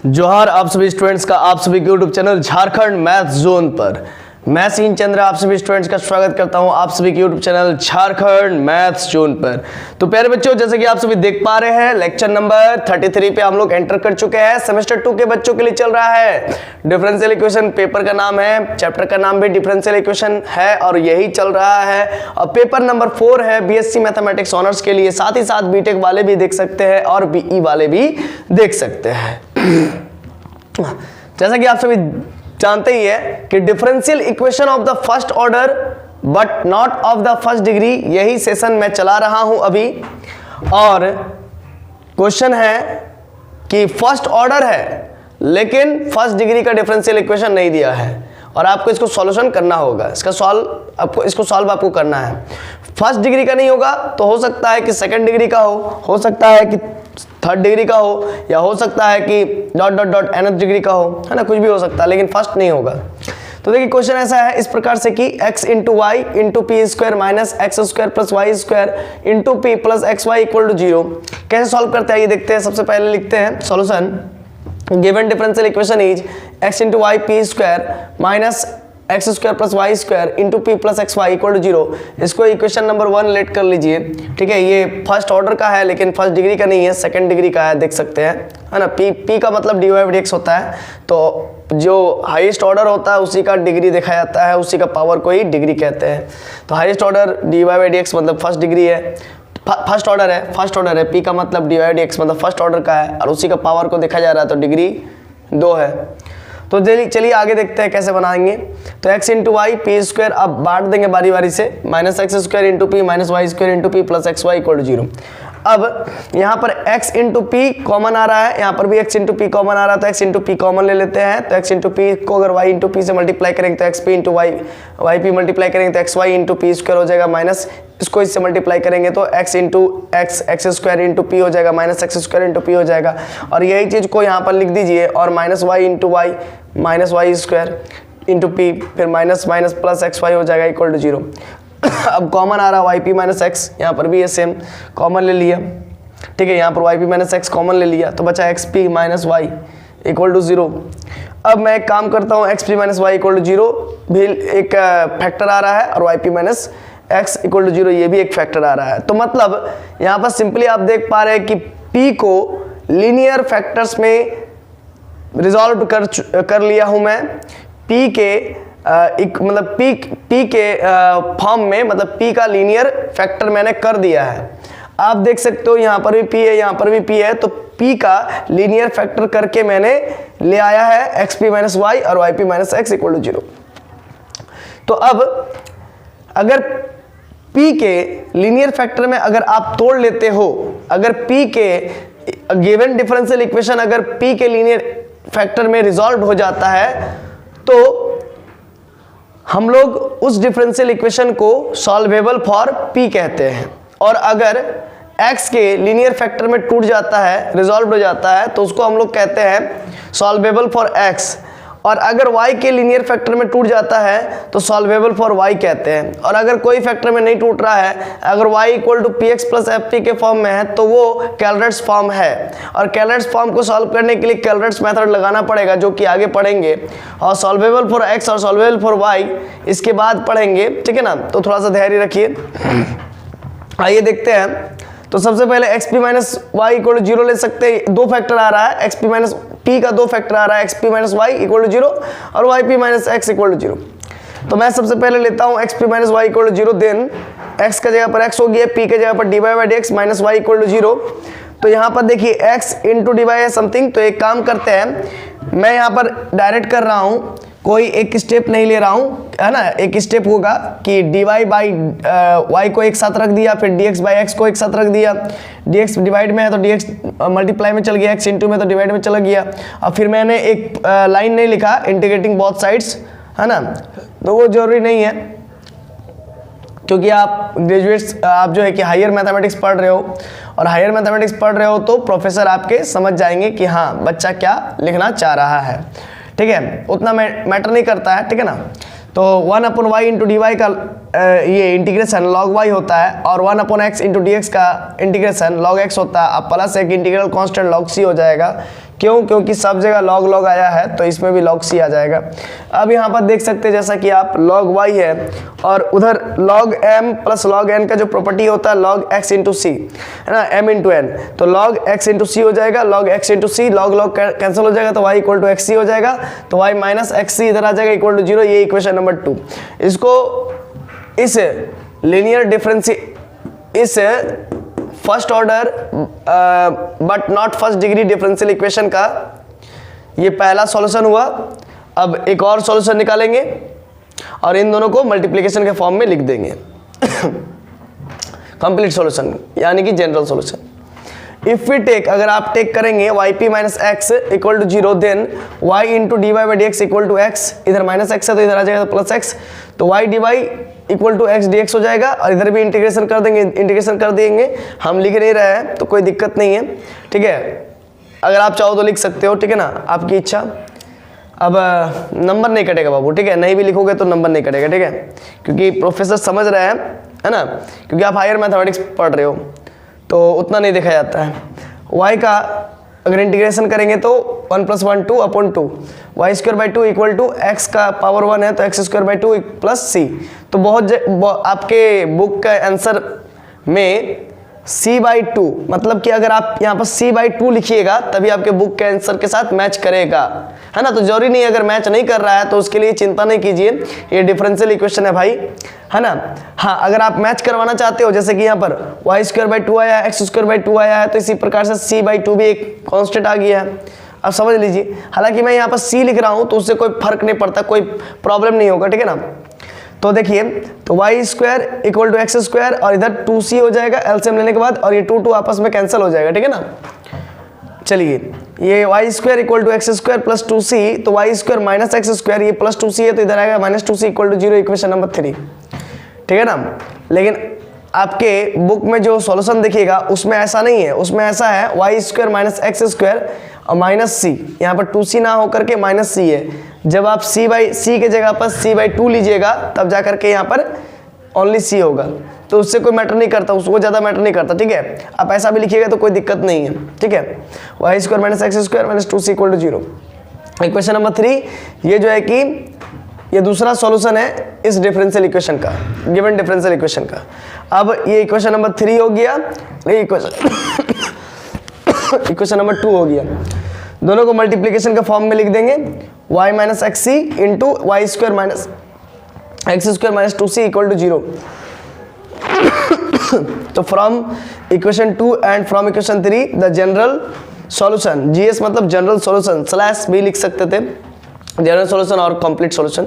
जोहार आप सभी स्टूडेंट्स का आप सभी के YouTube channel Jharkhand math zone पर मैं सीन चंद्र आप सभी स्टूडेंट्स का स्वागत करता हूं आप सभी के YouTube channel Jharkhand math zone पर। तो प्यारे बच्चों, जैसे कि आप सभी देख पा रहे हैं, लेक्चर नंबर 33 पे हम लोग एंटर कर चुके हैं। सेमेस्टर 2 के बच्चों के लिए चल रहा है डिफरेंशियल इक्वेशन। पेपर का नाम है, चैप्टर का नाम भी डिफरेंशियल इक्वेशन है और यही चल रहा है। और पेपर नंबर 4 है बीएससी मैथमेटिक्स ऑनर्स के लिए, साथ ही साथ बीटेक वाले भी देख सकते हैं और बीई वाले भी देख सकते हैं। जैसा कि आप सभी जानते ही है कि differential equation of the first order but not of the first degree, यही सेशन मैं चला रहा हूं अभी। और क्वेश्चन है कि फर्स्ट ऑर्डर है लेकिन फर्स्ट डिग्री का डिफरेंशियल इक्वेशन नहीं दिया है और आपको इसको सॉल्यूशन करना होगा। इसको सॉल्व आपको करना है। फर्स्ट डिग्री का नहीं होगा तो हो सकता है कि सेकंड डिग्री का हो सकता है कि थर्ड डिग्री का हो, या हो सकता है कि dot dot dot nth degree का हो, है ना, कुछ भी हो सकता है, लेकिन फर्स्ट नहीं होगा। तो देखिए क्वेश्चन ऐसा है इस प्रकार से कि x into y into p square minus x square plus y square into p plus x y equal to 0 कैसे सॉल्व करते हैं ये देखते हैं। सबसे पहले लिखते हैं solution. Given differential equation is x into y p square minus x square plus y square into p plus x y equal to 0। इसको इक्वेशन नंबर 1 लेट कर लीजिए। ठीक है, ये फर्स्ट ऑर्डर का है लेकिन फर्स्ट डिग्री का नहीं है, सेकंड डिग्री का है, देख सकते हैं, है ना। पी का मतलब डी वाई बाई एक्स होता है, तो जो हाईएस्ट ऑर्डर होता है उसी का डिग्री देखा जाता है, उसी का पावर को ही डिग्री कहते हैं। तो highest order d y by x मतलब फर्स्ट डिग्री है, फर्स्ट ऑर्डर है। पी का मतलब डी वाई बाई एक्स मतलब फर्स्ट ऑर्डर का है और उसी का पावर को देखा जा रहा है, तो डिग्री 2 है। तो चलिए आगे देखते हैं कैसे बनाएंगे। तो x into y p square अब बांट देंगे बारी बारी से, minus x square into p minus y square into p plus x y equal to 0। अब यहाँ पर x इंटू पी कॉमन आ रहा है, यहाँ पर भी x इंटू पी कॉमन आ रहा है, तो x इंटू पी कॉमन ले लेते हैं। तो x इंटू पी को अगर y इंटू पी से मल्टीप्लाई करेंगे तो x p into y p multiply करेंगे तो x y into p square हो जाएगा, माइनस इसको इससे मल्टीप्लाई करेंगे तो x into x square into p हो जाएगा, minus x square into p हो जाएगा। और यही चीज़ को यहाँ पर लिख दीजिए और minus y into y minus y square into p, फिर minus minus plus x y हो जाएगा इक्वल टू 0। अब कॉमन आ रहा है वाई पी माइनस एक्स, यहाँ पर भी ये सेम कॉमन ले लिया। ठीक है, यहाँ पर y p minus x common ले लिया तो बचा x p minus y equal to 0। अब मैं एक काम करता हूँ, x p minus y equal to 0 भी एक फैक्टर आ रहा है और y p minus x equal to 0 ये भी एक फैक्टर आ रहा है। तो मतलब यहाँ पर सिंपली आप देख पा रहे हैं कि p को लीनियर फैक्टर्स में रिजॉल्व कर लिया हूँ मैं। p के मतलब p के फॉर्म में, मतलब p का लीनियर फैक्टर मैंने कर दिया है। आप देख सकते हो यहाँ पर भी p है, यहाँ पर भी p है, तो p का लीनियर फैक्टर करके मैंने ले आया है एक्स पी माइनस वाई और y p minus x equal to 0। तो अब अगर p के लीनियर फैक्टर में अगर आप तोड़ लेते हो, अगर p के गिवन डिफरेंशियल इक्वेशन अगर p के लीनियर फैक्टर में रिजॉल्व हो जाता है तो हम लोग उस डिफरेंशियल इक्वेशन को सॉल्वेबल फॉर p कहते हैं। और अगर x के लीनियर फैक्टर में टूट जाता है, रिजॉल्व हो जाता है, तो उसको हम लोग कहते हैं सॉल्वेबल फॉर x। और अगर y के लीनियर फैक्टर में टूट जाता है तो सॉल्वेबल फॉर y कहते हैं। और अगर कोई फैक्टर में नहीं टूट रहा है, अगर y equal to p x plus f p के फॉर्म में है तो वो कैलरेट्स फॉर्म है। और कैलरेट्स फॉर्म को सॉल्व करने के लिए कैलरेट्स मेथड लगाना पड़ेगा, जो कि आगे पढ़ेंगे। और सॉल्वेबल फॉर x और सॉल्वेबल फॉर y इसके बाद पढ़ेंगे, ठीक है ना। तो थोड़ा सा धैर्य रखिए। आइए देखते हैं। तो सबसे पहले x p minus y equal to 0 ले सकते हैं। दो फैक्टर आ रहा है, एक्स पी माइनस पी का दो फैक्टर आ रहा है, x p minus y equal to 0 और y p minus x equal to 0। तो मैं सबसे पहले लेता हूँ x p minus y equal to 0, then x का जगह पर एक्स हो गया, पी के जगह पर d y by d x minus y equal to 0। तो यहाँ पर देखिए एक्स इंटू डी वाई है समथिंग। तो एक काम करते हैं, मैं यहाँ पर डायरेक्ट कर रहा हूँ, कोई एक स्टेप नहीं ले रहा हूँ, है ना। एक स्टेप होगा कि डी वाई बाई वाई को एक साथ रख दिया, फिर डी एक्स बाई एक्स को एक साथ रख दिया। डी एक्स डिवाइड में है तो डी एक्स मल्टीप्लाई में चल गया, एक्स इंटू में तो डिवाइड में चला गया। और फिर मैंने एक लाइन नहीं लिखा इंटीग्रेटिंग बोथ साइड्स, है ना, तो वो जरूरी नहीं है क्योंकि आप ग्रेजुएट्स, आप जो है कि हायर मैथमेटिक्स पढ़ रहे हो, और हायर मैथमेटिक्स पढ़ रहे हो तो प्रोफेसर आपके समझ जाएंगे कि हाँ बच्चा क्या लिखना चाह रहा है। ठीक है, उतना मैटर नहीं करता है, ठीक है ना। तो 1 अपन वाई इंटू डी वाई का ये इंटीग्रेशन लॉग वाई होता है और 1 अपन एक्स इंटू डी एक्स का इंटीग्रेशन लॉग एक्स होता है। अब प्लस एक इंटीग्रल कांस्टेंट लॉग सी हो जाएगा क्यों? क्योंकि सब जगह log log आया है तो इसमें भी log c आ जाएगा। अब यहाँ पर देख सकते हैं जैसा कि आप log y है और उधर log m plus log n का जो प्रॉपर्टी होता है log x इंटू सी है ना, m इंटू n, तो log x इंटू सी हो जाएगा, log x इंटू सी, log log कैंसिल हो जाएगा तो y इक्वल टू एक्स सी हो जाएगा, तो y माइनस एक्स सी इधर आ जाएगा इक्वल टू 0। ये इक्वेशन नंबर 2। इसको इस लीनियर डिफरेंस इस first order but not first degree differential equation का ये पहला सॉल्यूशन हुआ। अब एक और सॉल्यूशन निकालेंगे और इन दोनों को मल्टीप्लिकेशन के फॉर्म में लिख देंगे कंप्लीट सॉल्यूशन यानी कि general solution. If we take, अगर आप टेक करेंगे yp minus x equal to 0, then y into d y by d x equal to x, इधर माइनस एक्स है तो इधर आ जाएगा प्लस एक्स, तो y d y equal to x d x हो जाएगा और इधर भी इंटीग्रेशन कर देंगे, इंटीग्रेशन कर देंगे, हम लिख नहीं रहे हैं तो कोई दिक्कत नहीं है, ठीक है। अगर आप चाहो तो लिख सकते हो, ठीक है ना, आपकी इच्छा। अब नंबर नहीं कटेगा बाबू, ठीक है, नहीं भी लिखोगे तो नंबर नहीं कटेगा, ठीक है, क्योंकि प्रोफेसर समझ रहे हैं, है ना, क्योंकि आप हायर मैथमेटिक्स पढ़ रहे हो तो उतना नहीं देखा जाता है। y का अगर इंटीग्रेशन करेंगे तो 1 + 1 2 upon 2, y square by 2 equal to x का पावर 1 है तो x square by 2 plus c. तो आपके बुक का आंसर में c बाई 2, मतलब कि अगर आप यहाँ पर c बाई 2 लिखिएगा तभी आपके बुक के आंसर के साथ मैच करेगा, है ना। तो जरूरी नहीं, अगर मैच नहीं कर रहा है तो उसके लिए चिंता नहीं कीजिए, ये डिफरेंशियल इक्वेशन है भाई, है ना। हाँ, अगर आप मैच करवाना चाहते हो, जैसे कि यहाँ पर वाई स्क्वायर बाई 2 आया है, एक्स स्क्वायर बाई 2 आया है, तो इसी प्रकार से c बाई 2 भी एक कॉन्स्टेंट आ गया है, अब समझ लीजिए। हालांकि मैं यहाँ पर c लिख रहा हूँ तो उससे कोई फर्क नहीं पड़ता, कोई प्रॉब्लम नहीं होगा, ठीक है ना। तो देखिए, तो y square equal to x square और इधर 2c हो जाएगा एलसीएम लेने के बाद, और ये 2 आपस में कैंसिल हो जाएगा, ठीक है ना। चलिए, ये y square equal to x square plus 2c, तो y square minus x square, ये प्लस 2c है तो इधर आएगा minus 2c equal to 0, equation number 3, ठीक है ना। लेकिन आपके बुक में जो सॉल्यूशन देखिएगा उसमें ऐसा नहीं है, उसमें ऐसा है y square minus x square और माइनस सी, यहाँ पर 2c ना होकर के माइनस सी है। जब आप c के जगह पर c बाई 2 लीजिएगा तब जा करके यहाँ पर ओनली c होगा, तो उससे कोई मैटर नहीं करता, उसको ज़्यादा मैटर नहीं करता, ठीक है। आप ऐसा भी लिखिएगा तो कोई दिक्कत नहीं है, ठीक है। Y square minus x square minus 2c equal to 0। Equation number 3, ये जो है कि ये दूसरा सॉल्यूशन है इस डिफरेंशियल इक्वेशन का, गिवन डिफरेंशियल इक्वेशन का। अब ये इक्वेशन नंबर 3 हो गया, ये इक्वेशन नंबर 2 हो गया। दोनों को मल्टीप्लिकेशन के फॉर्म में लिख देंगे, y minus x c into y square minus x square minus 2c equal to 0। तो from equation 2 and from equation 3 the general solution, GS मतलब जनरल सॉल्यूशन स्लैश भी लिख सकते थे, जनरल सॉल्यूशन और कंप्लीट सॉल्यूशन।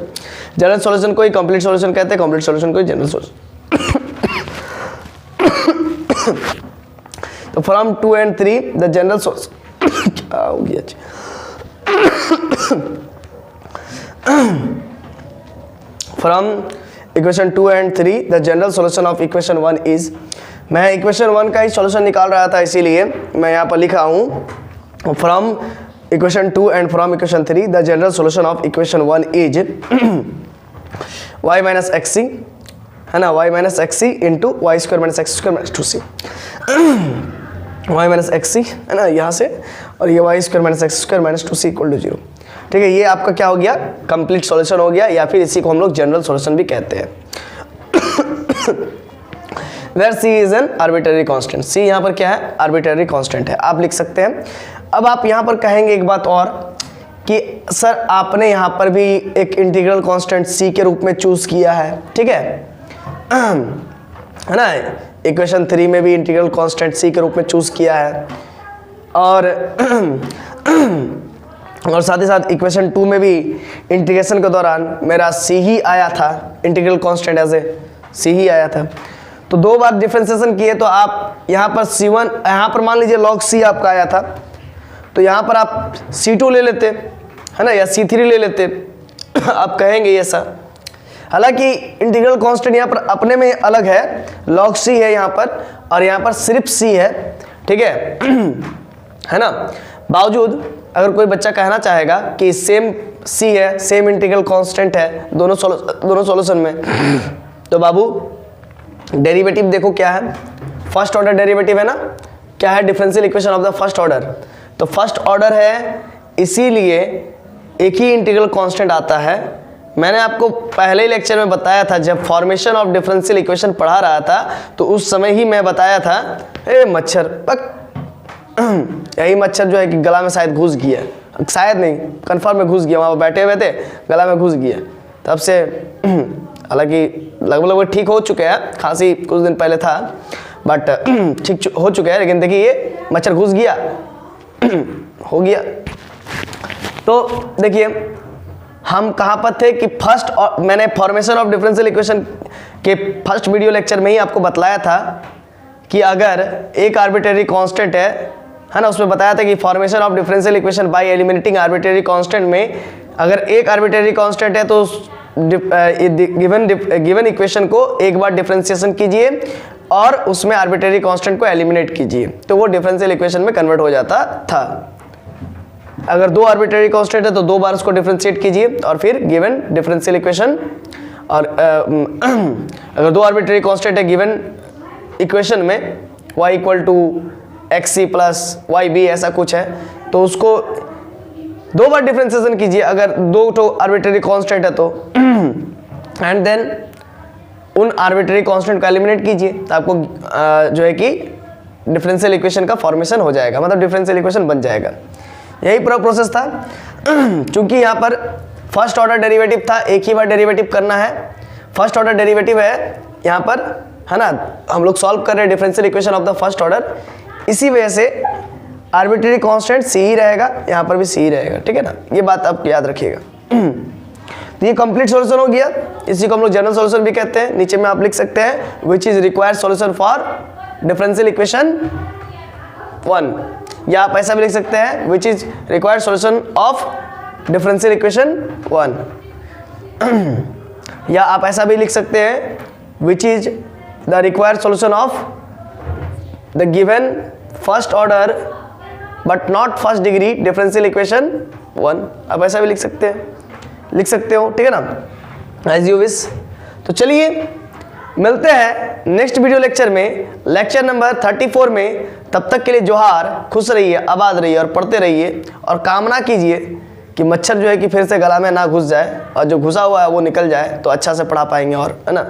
जनरल सॉल्यूशन को ही complete solution कहते हैं, कंप्लीट सॉल्यूशन को ही जनरल सॉल्यूशन। तो from 2 and 3 the general solution क्या हो गया, from equation 2 and 3 the general solution of equation 1 is, मैं इक्वेशन 1 का ही सॉल्यूशन निकाल रहा था इसीलिए मैं यहाँ पर लिखा हूँ from equation 2 and from equation 3 the general solution of equation 1 is y minus x c, है ना, y minus x c into y square minus x square minus 2c, y minus x c, है ना, यहाँ से, और ये y square minus x square minus 2c equal to 0, ठीक है। ये आपका क्या हो गया, कंप्लीट सॉल्यूशन हो गया, या फिर इसी को हम लोग जनरल सॉल्यूशन भी कहते हैं। Where c is an arbitrary constant, c यहाँ पर क्या है, आर्बिट्ररी कांस्टेंट है, आप लिख सकते हैं। अब आप यहाँ पर कहेंगे एक बात और कि सर आपने यहाँ पर भी एक इंटीग्रल कांस्टेंट c के रूप में चूज किया है, ठीक है ना। इक्वेशन 3 में भी इंटीग्रल कांस्टेंट c के रूप में चूज किया है, और साथ ही साथ इक्वेशन 2 में भी इंटीग्रेशन के दौरान मेरा c ही आया था, integral constant as a c ही आया था। तो 2 बार डिफरेंशिएशन किए तो आप यहाँ पर c1, यहाँ पर मान लीजिए log c आपका आया था, तो यहाँ पर आप c2 ले लेते, है ना, या c3 ले लेते, आप कहेंगे ऐसा। हालांकि इंटीग्रल कांस्टेंट यहाँ पर अपने में अलग है, log c है यहाँ पर, और यहाँ पर सिर्फ c है, ठीक है ना। बावजूद अगर कोई बच्चा कहना चाहेगा कि सेम c है, सेम इंटीग्रल कांस्टेंट है दोनों सॉल्यूशन में, तो बाबू डेरिवेटिव देखो क्या है, फर्स्ट ऑर्डर डेरिवेटिव है ना, क्या है, differential equation of the first order, तो फर्स्ट ऑर्डर है, इसीलिए एक ही इंटीग्रल कांस्टेंट आता है। मैंने आपको पहले ही लेक्चर में बताया था, जब फॉर्मेशन ऑफ डिफरेंशियल इक्वेशन पढ़ा रहा था तो उस समय ही मैं बताया था, ए मच्छर पक यही मच्छर जो है कि गला में शायद घुस गया, शायद नहीं कंफर्म में घुस गया, वहाँ बैठे हुए थे गला में घुस गया। तब से हालांकि लगभग ठीक हो चुके हैं, खांसी कुछ दिन पहले था बट ठीक हो चुके हैं, लेकिन देखिए ये मच्छर घुस गया हो गया। तो देखिए हम कहाँ पर थे कि मैंने फॉर्मेशन ऑफ डिफरेंशियल इक्वेशन के फर्स्ट वीडियो लेक्चर में ही आपको बतलाया था कि अगर एक आर्बिट्रेरी कांस्टेंट है ना, उसमें बताया था कि formation of differential equation by eliminating arbitrary constant में अगर एक आर्बिट्रेरी कांस्टेंट है तो गिवन इक्वेशन को एक बार डिफरेंशिएशन कीजिए और उसमें आर्बिट्रेरी कांस्टेंट को एलिमिनेट कीजिए, तो वो डिफरेंशियल इक्वेशन में कन्वर्ट हो जाता था। अगर दो आर्बिट्रेरी कांस्टेंट है तो दो बार उसको डिफरेंशिएट कीजिए और फिर गिवन डिफरेंशियल इक्वेशन, और अगर दो आर्बिट्रेरी कांस्टेंट है गिवन इक्वेशन में y equal to x c plus y b ऐसा कुछ है, तो उसको दो बार डिफरेंशिएशन कीजिए अगर दो तो आर्बिट्रेरी कांस्टेंट है तो, एंड देन उन आर्बिट्रेरी कांस्टेंट को एलिमिनेट कीजिए, तो आपको जो है कि डिफरेंशियल इक्वेशन का फॉर्मेशन हो जाएगा, मतलब डिफरेंशियल इक्वेशन बन जाएगा। यही पूरा प्रोसेस था। चूंकि यहाँ पर फर्स्ट ऑर्डर डेरिवेटिव था, एक ही बार डेरिवेटिव करना है, फर्स्ट ऑर्डर डेरिवेटिव है यहाँ पर, है ना, हम लोग सॉल्व कर रहे हैं differential equation of the first order, इसी वजह से आर्बिट्रेरी कांस्टेंट सी ही रहेगा, यहाँ पर भी सी ही रहेगा, ठीक है ना, ये बात आप याद रखिएगा। तो ये कंप्लीट सॉल्यूशन हो गया, इसी को हम लोग जनरल सॉल्यूशन भी कहते हैं। नीचे में आप लिख सकते हैं which is required solution for differential equation 1, या आप ऐसा भी लिख सकते हैं which is required solution of differential equation 1, या आप ऐसा भी लिख सकते हैं which is the required solution of the given first order but not first degree differential equation 1, आप ऐसा भी लिख सकते हो, ठीक है ना, एज यू विश। तो चलिए मिलते हैं नेक्स्ट वीडियो लेक्चर में, लेक्चर नंबर 34 में। तब तक के लिए जोहार, खुश रहिए, आबाद रहिए और पढ़ते रहिए, और कामना कीजिए कि मच्छर जो है कि फिर से गला में ना घुस जाए और जो घुसा हुआ है वो निकल जाए, तो अच्छा से पढ़ा पाएंगे, और है ना।